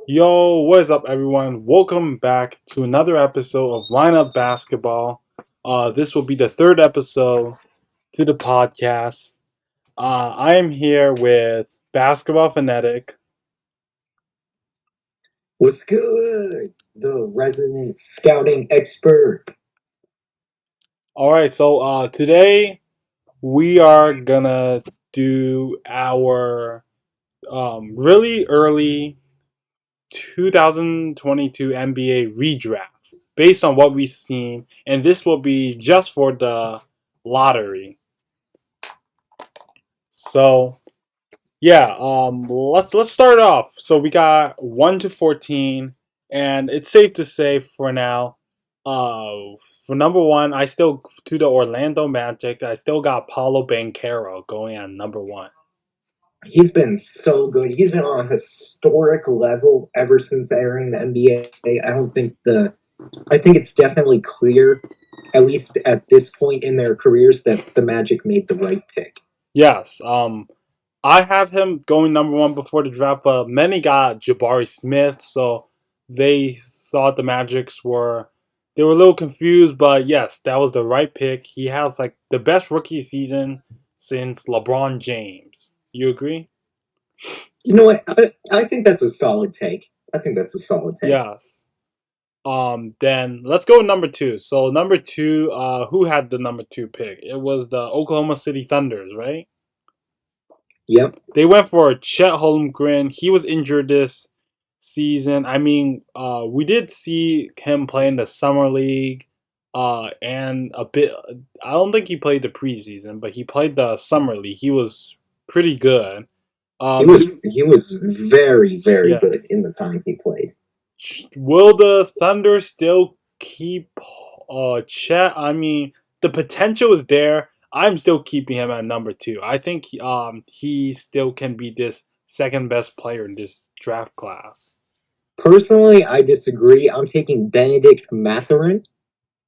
Yo, what is up, everyone? Welcome back to another episode of Lineup Basketball. This will be the third episode to the podcast. I am here with Basketball Fanatic. What's good? The resident scouting expert. All right, so today we are gonna do our really early 2022 NBA redraft based on what we've seen, and this will be just for the lottery. So yeah, let's start off. So we got 1 to 14, and it's safe to say for now, for number one, I still to the Orlando Magic. I still got Paulo Banchero going at number one. He's been so good. He's been on a historic level ever since entering the NBA. I think it's definitely clear, at least at this point in their careers, that the Magic made the right pick. Yes, I have him going number one before the draft, but many got Jabari Smith, so they thought the Magics were a little confused, but yes, that was the right pick. He has like the best rookie season since LeBron James. You agree? You know what? I think that's a solid take. I think that's a solid take. Yes. Then let's go number two. So number two, who had the number two pick? It was the Oklahoma City Thunders, right? Yep. They went for Chet Holmgren. He was injured this season. I mean, we did see him play in the summer league, and a bit. I don't think he played the preseason, but he played the summer league. He was pretty good. He was very, very good Yes. in the time he played. Will the Thunder still keep Chet? I mean, the potential is there. I'm still keeping him at number two. I think he still can be this second best player in this draft class. Personally, I disagree. I'm taking Benedict Mathurin.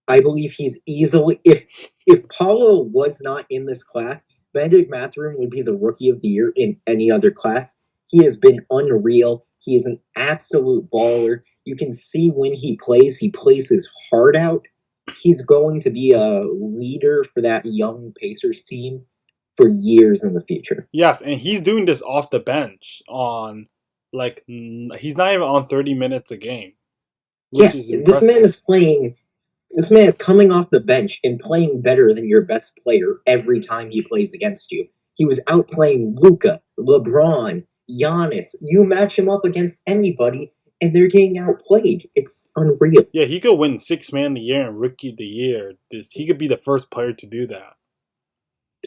I believe he's easily if Paulo was not in this class, Benedict Mathurin would be the rookie of the year in any other class. He has been unreal. He is an absolute baller. You can see when he plays his heart out. He's going to be a leader for that young Pacers team for years in the future. Yes, and he's doing this off the bench on he's not even on 30 minutes a game, which Yeah, is this man impressive. is playing This man is coming off the bench and playing better than your best player every time he plays against you. He was outplaying Luca, LeBron, Giannis. You match him up against anybody, and they're getting outplayed. It's unreal. Yeah, he could win six man of the year and rookie of the year. He could be the first player to do that.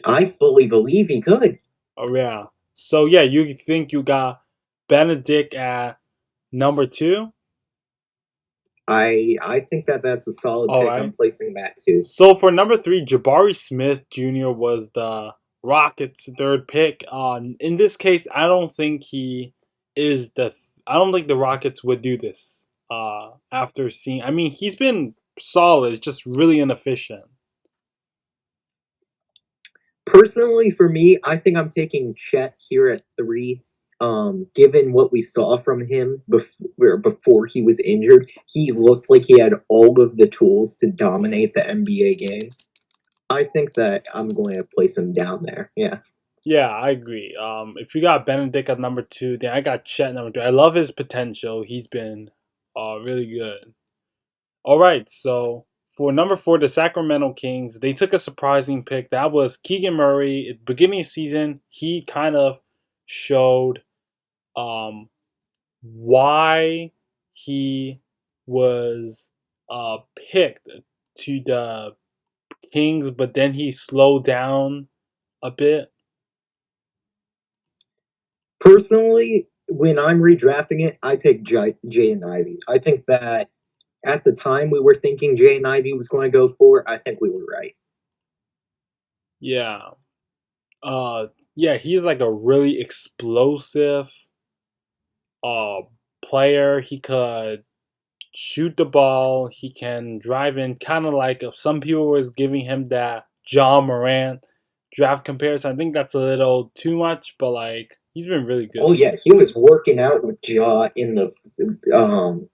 I fully believe he could. Oh yeah. So yeah, you think you got Benedict at number two? I think that that's a solid All pick. I'm right. placing that too. So for number three, Jabari Smith Jr. was the Rockets' third pick. In this case, I don't think he is the. I don't think the Rockets would do this. After seeing, I mean, he's been solid. It's just really inefficient. Personally, for me, I think I'm taking Chet here at three. Given what we saw from him before he was injured, he looked like he had all of the tools to dominate the NBA game. I think that I'm going to place him down there. Yeah. Yeah, I agree. If you got Benedict at number two, then I got Chet at number three. I love his potential. He's been really good. All right, so for number four, the Sacramento Kings, they took a surprising pick. That was Keegan Murray. At the beginning of the season, he kind of showed um, why he was picked to the Kings, but then he slowed down a bit. Personally, when I'm redrafting it, I take Jaden Ivey. I think that at the time we were thinking Jaden Ivey was going to go for, I think we were right. Yeah. Yeah, he's like a really explosive uh player. He could shoot the ball. He can drive in, kind of like if some people was giving him that John Morant draft comparison. I think that's a little too much, but like He's been really good Oh this yeah, year. he was working out with Jaw um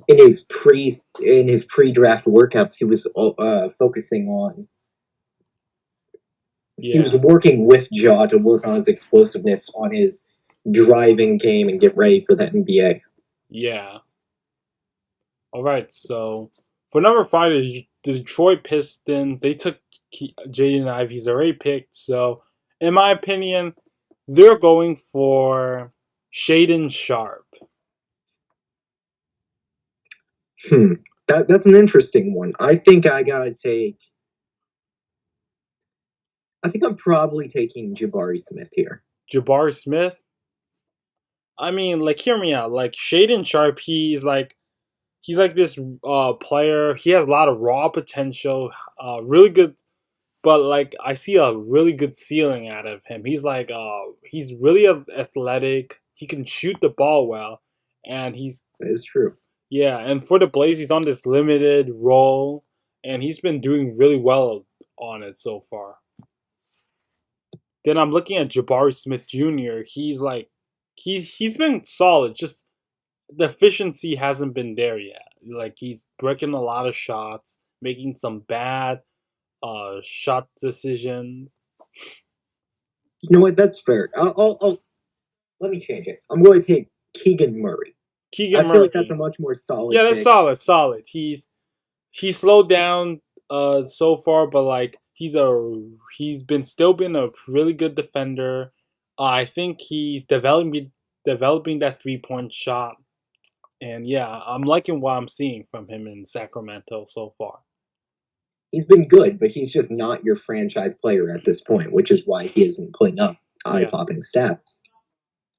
in his pre-draft workouts. He was focusing on he was Yeah, working with Jaw to work on his explosiveness, on his driving game, and get ready for the NBA. yeah. All right, so for number five is the Detroit Pistons. They took Jaden Ive. He's already picked. So, in my opinion, they're going for Shaden Sharp. Hmm, that's an interesting one. I think I'm probably taking Jabari Smith here. Jabari Smith. I mean, like, hear me out. Like Shaden Sharp, he's like this player. He has a lot of raw potential. Really good, but like I see a really good ceiling out of him. He's really athletic. He can shoot the ball well, and That is true. yeah. And for the Blaze, he's on this limited role, and he's been doing really well on it so far. Then I'm looking at Jabari Smith Jr. He's been solid. Just the efficiency hasn't been there yet. Like he's breaking a lot of shots, making some bad shot decisions. You know what? That's fair. Let me change it. I'm going to take Keegan Murray. I Keegan feel like that's a Murray. much more Yeah, solid that's pick. solid. He's slowed down so far, but like he's been still been a really good defender. I think he's developing that 3 point shot. And yeah, I'm liking what I'm seeing from him in Sacramento so far. He's been good, but he's just not your franchise player at this point, which is why he isn't putting up eye Yeah. popping stats.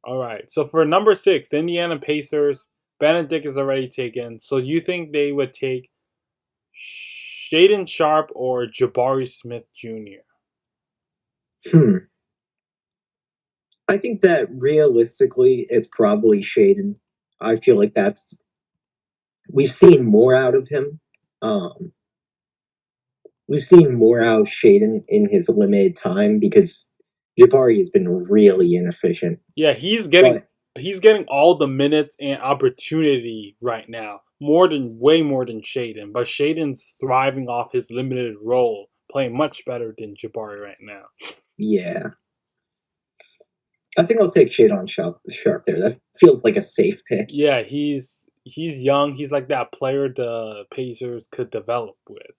All right. So for number six, the Indiana Pacers, Benedict is already taken. So you think they would take Shaden Sharp or Jabari Smith Jr.? Hmm. I think that realistically, it's probably Shaden. I feel like we've seen more out of him. Um, we've seen more out of Shaden in his limited time because Jabari has been really inefficient. Yeah, But he's getting all the minutes and opportunity right now, way more than Shaden. But Shaden's thriving off his limited role, playing much better than Jabari right now. yeah, I think I'll take Sharp there. That feels like a safe pick. Yeah, he's young. He's like that player the Pacers could develop with.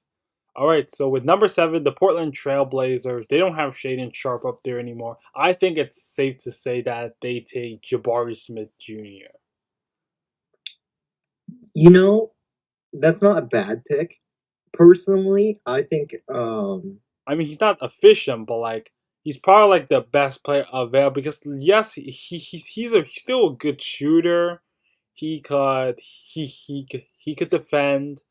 All right, so with number seven, the Portland Trailblazers, they don't have Shaden Sharp up there anymore. I think it's safe to say that they take Jabari Smith Jr. You know, that's not a bad pick. Personally, I think I mean, he's not efficient, but like he's probably like the best player available because yes, he's still a good shooter. He could defend.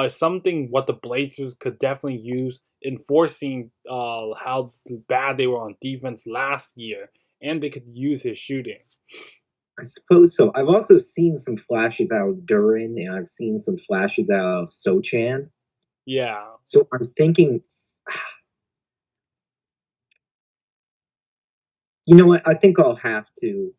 Something what the Blazers could definitely use enforcing how bad they were on defense last year, and they could use his shooting. I suppose so. I've also seen some flashes out of Durin, and I've seen some flashes out of Sochan. Yeah, So I'm thinking, you know what? I think I'll have to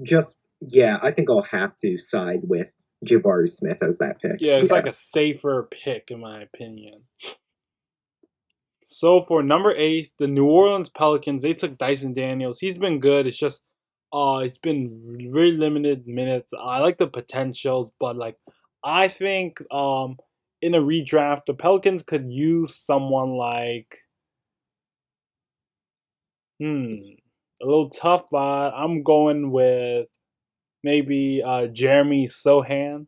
just yeah. I think I'll have to side with Jabari Smith as that pick. yeah, it's like Yeah. a safer pick in my opinion. So for number eight, the New Orleans Pelicans, they took Dyson Daniels. He's been good. It's just it's been very limited minutes. I like the potentials, but like I think in a redraft, the Pelicans could use someone like a little tough, but I'm going with maybe Jeremy Sohan.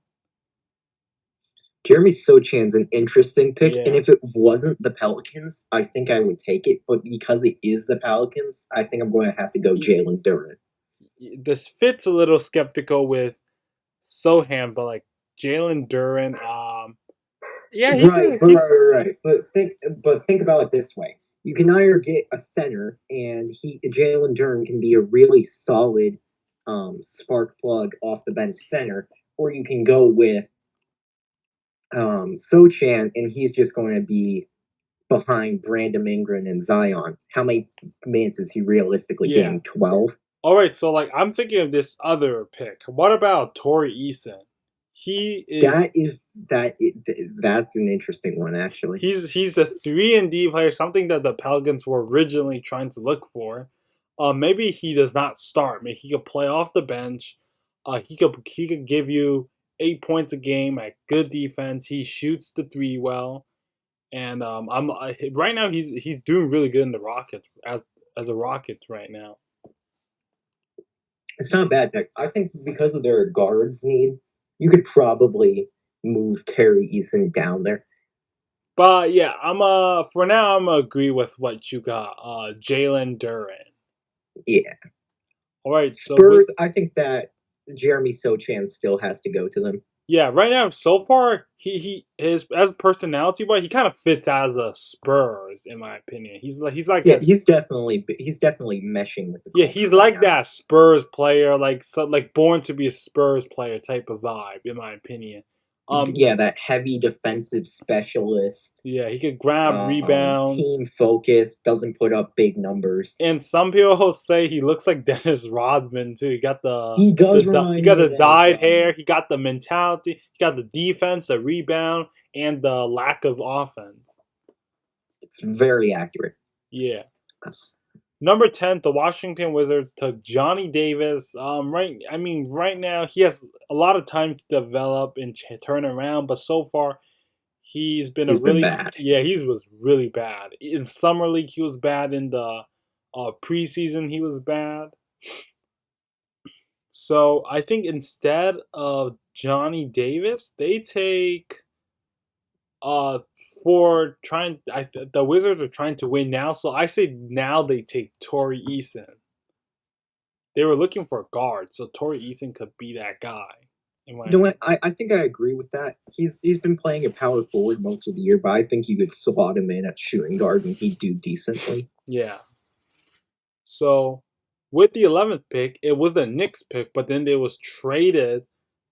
Jeremy Sochan's an interesting pick, and Yeah. if it wasn't the Pelicans, I think I would take it. But because it is the Pelicans, I think I'm going to have to go Jalen Duren. This fits a little skeptical with Sohan, but like Jalen Duran, yeah, Right, he's but think about it this way: you can either get a center, and Jalen Duren can be a really solid spark plug off the bench center, or you can go with Sochan, and he's just going to be behind Brandon Ingram and Zion. How many minutes is he realistically yeah. getting? 12. All right, so like I'm thinking of this other pick. What about Tori Eason? He is That is that's an interesting one actually. he's a 3-and-D player, something that the Pelicans were originally trying to look for. Maybe he does not start. Maybe he could play off the bench. He could give you 8 points a game at good defense. He shoots the three well, and right now he's doing really good in the Rockets as a Rockets right now. It's not a bad pick. I think because of their guards need, you could probably move Terry Eason down there. But yeah, I'm for now I'm gonna agree with what you got. Jalen Duran. Yeah. All right, so with Spurs, I think that Jeremy Sochan still has to go to them. yeah, right now so far he his as a personality wise he kind of fits as the Spurs in my opinion. He's like Yeah, a he's definitely meshing with the yeah culture he's right like now. that Spurs player like born to be a Spurs player type of vibe in my opinion. Yeah, that heavy defensive specialist, Yeah, he could grab rebounds. team focus, doesn't put up big numbers. And some people say he looks like Dennis Rodman too. He got He does he remind got me the of Dennis dyed hair. Rodman. He got the mentality. He got the defense, the rebound, and the lack of offense. It's very accurate. Yeah. Number 10, the Washington Wizards took Johnny Davis. Right now he has a lot of time to develop and turn around, but so far he's been a He's been really bad. yeah he was really bad in summer league. He was bad in the preseason. He was bad. So I think instead of Johnny Davis, they take uh for trying. The Wizards are trying to win now, so I say now they take Tori Eason. They were looking for a guard, so Tori Eason could be that guy. In my You know what? opinion. I think I agree with that. He's been playing a power forward most of the year, but I think you could slot him in at shooting guard and he'd do decently. Yeah. So with the 11th pick, it was the Knicks pick, but then they was traded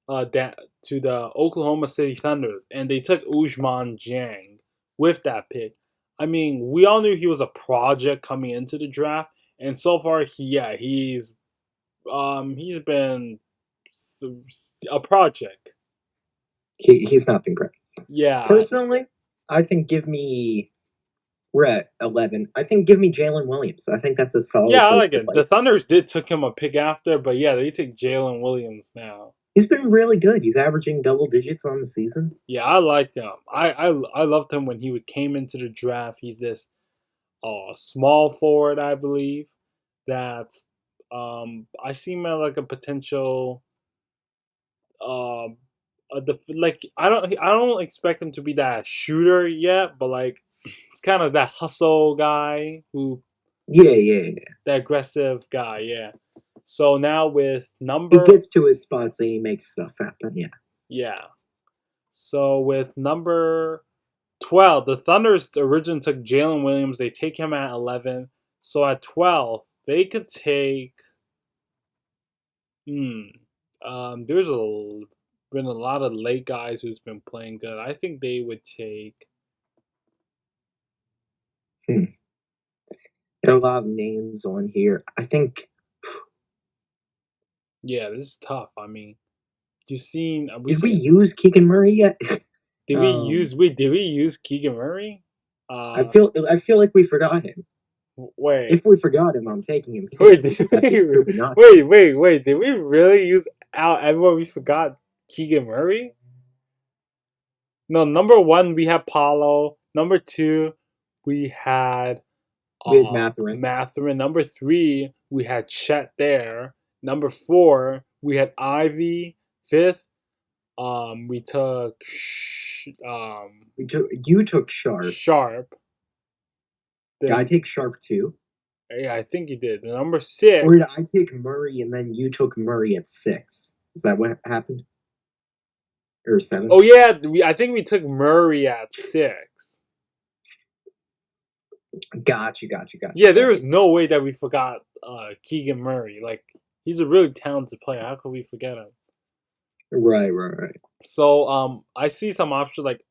to the Oklahoma City Thunder, and they took Ujman Jang with that pick. I mean, we all knew he was a project coming into the draft, and so far, he's been a project. He's not been great. Yeah, Personally, I think we're at 11. I think give me Jalen Williams. I think that's a solid yeah, I place like to it. play. The Thunders did took him a pick after, but yeah, they took Jalen Williams now. He's been really good. He's averaging double digits on the season. Yeah, I liked him. I loved him when came into the draft. He's this small forward, I believe. That I see him as like a potential. I don't expect him to be that shooter yet, but like he's kind of that hustle guy who Yeah. that aggressive guy. Yeah. So now with He number gets to his spots and he makes stuff happen. Yeah. yeah. So with number 12, the Thunder's originally took Jalen Williams. They take him at 11. So at 12, they could take. There's been a lot of late guys who's been playing good. I think they would take. Hmm. There are a lot of names on here. I think. Yeah, this is tough. I mean, you've seen we Did we seen. use Keegan Murray yet? Did we use Keegan Murray? Uh, I feel like we forgot him. wait, If we forgot him, I'm taking him here. wait, That'd be stupid not to. wait. Did we really use out everyone? We forgot Keegan Murray. No, number one we had Paulo. Number two we had With Matherin. Matherin. Number three we had Chet there. Number four we had Ivy. Fifth, we took You took Sharp. Sharp. Did I Then take Sharp too? yeah, I think you did. Number Or did six. I take Murray and then you took Murray at 6? Is that what happened? Or 7? Oh yeah, I think we took Murray at 6. Got you. Yeah, there is no way that we forgot Keegan Murray. Like he's a really talented player. How could we forget him? Right. So I see some options like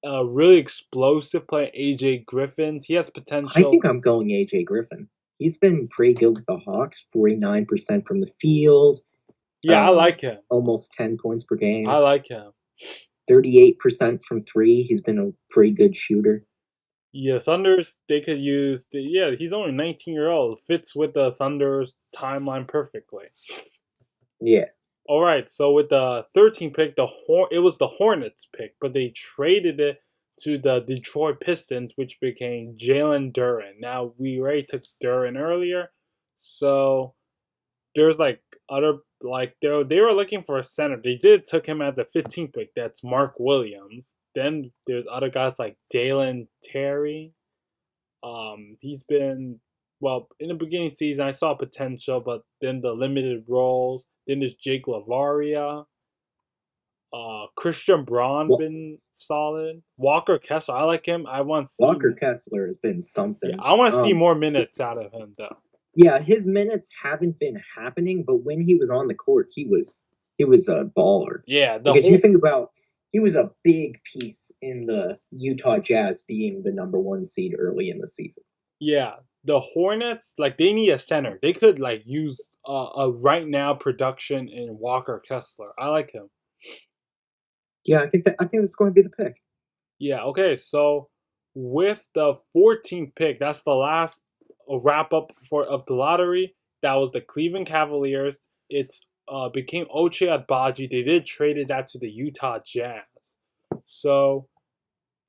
a really explosive player, AJ Griffin. He has I potential. think I'm going AJ Griffin. He's been pretty good with the Hawks, 49% from the field, Yeah, I like him. almost 10 points per I game, like him. 38% from three. He's been a pretty good shooter. Yeah, Thunders, they could use. Yeah, he's only 19-year-old. Fits with the Thunders timeline perfectly. Yeah. All right, so with the 13th pick, it was the Hornets pick, but they traded it to the Detroit Pistons, which became Jalen Duren. Now we already took Duren earlier, so there's like other like they were looking for a center. They did took him at the 15th pick. That's Mark Williams. Then there's other guys like Dalen Terry. He's been well in the beginning season. I saw potential, but then the limited roles. Then there's Jake Lavaria. Christian Braun Wa- been solid. Walker Kessler, I like him. I want to see. Walker Kessler has been Yeah, something. I want to see more minutes out of him though. Yeah, his minutes haven't been happening, but when he was on the court, he was a baller. Yeah, the Because you whole think about he was a big piece in the Utah Jazz being the number one seed early in the season. yeah the Hornets like they need a center. They could like use a right now production in Walker Kessler. I like him. Yeah, I think that's going to be the pick. Yeah. Okay. So with the 14th pick, that's the last wrap up for of the lottery. That was the Cleveland Cavaliers. It's became Ochai Agbaji. They did traded that to the Utah Jazz. So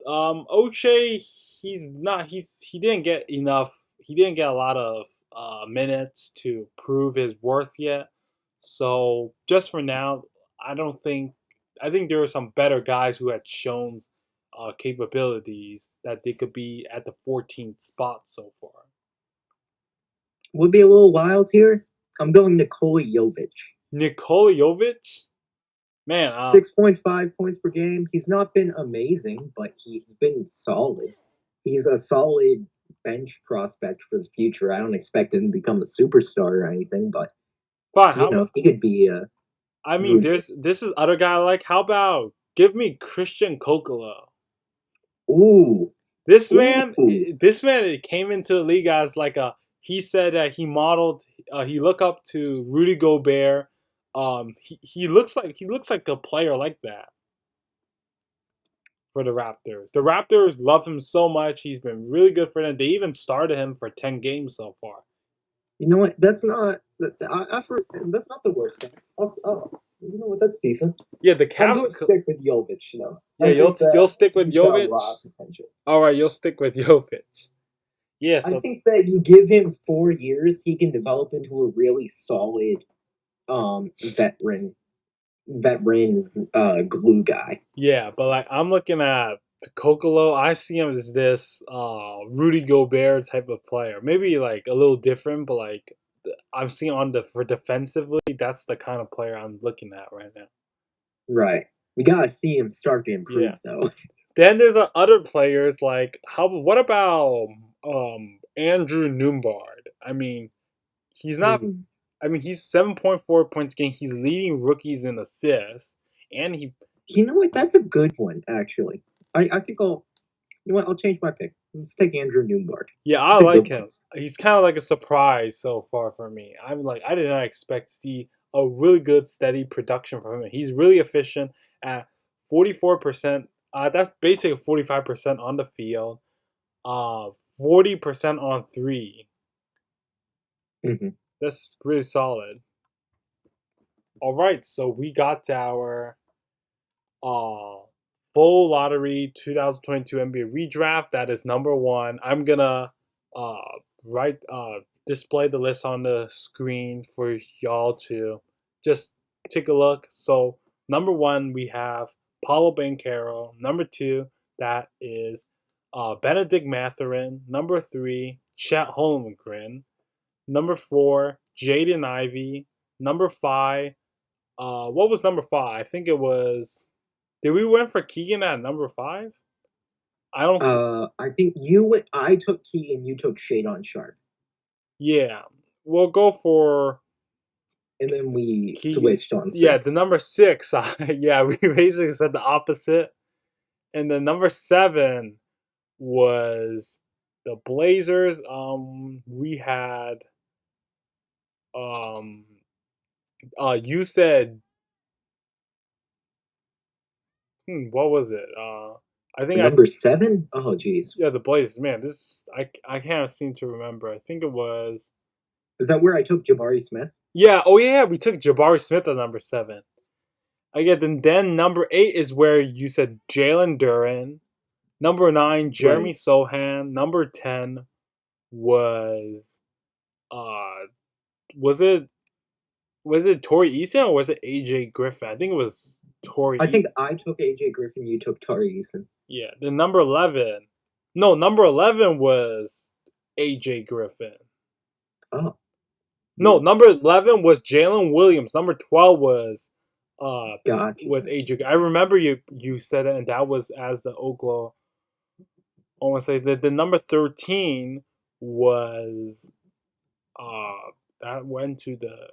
Ochai, he didn't get enough. He didn't get a lot of minutes to prove his worth yet. So just for now, I don't think. I think there are some better guys who had shown capabilities that they could be at the 14th spot so far. Would be a little wild here. I'm going Nikola Jovic. Nikola Jovic, man, 6.5 points per game. He's not been amazing, but he's been solid. He's a solid bench prospect for the future. I don't expect him to become a superstar or anything, but fine. you know, he could be I mean, good. this is other guy I like. How about give me Christian Kokolo? Ooh, This man, ooh. this man came into the league as like a. He said that he modeled. He looked up to Rudy Gobert. He looks like a player like that for the Raptors. The Raptors love him so much. He's been really good for them. They even started him for 10 games so far. You know what? That's not. That's not the worst thing. You know what? That's decent. Yeah, the I'm Cavs. going to stick with Jovic, though. Yeah, I think you'll that stick with he's got a Jovic. lot of potential. All right, you'll stick with Jovic. Yeah, I so think that you give him 4 years, he can develop into a really solid veteran glue guy. yeah, but like I'm looking at Kokolo, I see him as this Rudy Gobert type of player. Maybe like a little different, but like I'm seeing on the for defensively, that's the kind of player I'm looking at right now. Right. We gotta see him start to improve Yeah. though. Then there's other players like how what about Andrew Newbard? I mean, he's not Mhm. I mean, he's 7.4 points a game. He's leading rookies in assists and he You know what? That's a good one, actually. I think you know what, I'll change my pick. Let's take Andrew Newbart. yeah, I It's a like good one. him. He's kind of like a surprise so far for me. I'm like, I did not expect to see a really good, steady production from him. He's really efficient at 44%. That's basically 45% on the field. 40% on three. Hmm. That's really solid. All right, so we got our uh full lottery 2022 NBA redraft. That is number one. I'm gonna uh write display the list on the screen for y'all to just take a look. So number one we have Paulo Banchero. Number two that is Benedict Mathurin. Number three Chet Holmgren. Number four Jaden Ivey. Number five what was number five? I think it was did we went for Keegan at number five? I don't. I think I took Keegan, you took Shadon Sharp. Yeah, we'll go for And then we Keegan. switched on Yeah, the six. number six. Yeah, we basically said the opposite. And the number seven was The Blazers, we had um you said what was it? I think Number 7? Oh, geez. yeah, the Blazers. Man, this I can't seem to remember. I think it was Is that where I took Jabari Smith? yeah. Oh yeah, we took Jabari Smith at number 7. I get then number 8 is where you said Jalen Duren. Number 9, Jeremy Right. Sohan. Number 10 was uh was it Torrey Eason or was it AJ Griffin? I think it was I Torrey. think I took AJ Griffin, you took Tari Eason. Yeah, the number 11. No, number 11 was AJ Griffin. Oh, No, weird. number 11 was Jalen Williams. Number 12 Gotcha. was AJ. I remember you said it, and that was as the Oklahoma. I want to say that the number 13 was that went to the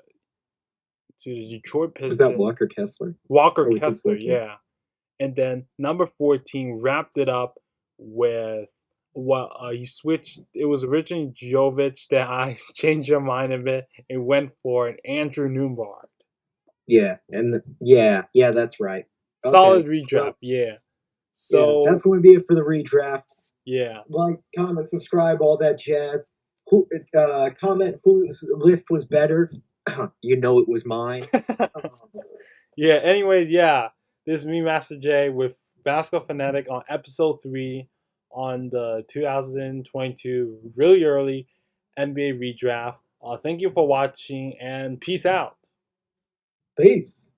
Detroit Was that Pistons. Walker Kessler? Walker Or was he Kessler, 14? yeah. And then number 14 wrapped it up with what you switched. It was originally Jovic that I changed your mind a bit and went for an Andrew Newbart. Yeah, and yeah, that's right. Solid Okay. redraft, Well, yeah. yeah, So that's going to be it for the redraft. yeah, Like, comment, subscribe, all that jazz. Who comment whose list was better? You know it was mine. Um, yeah. Anyways, yeah. This is me, Master J, with Basketball Fanatic on episode 3 on the 2022 really early NBA redraft. Thank you for watching and peace out. Peace.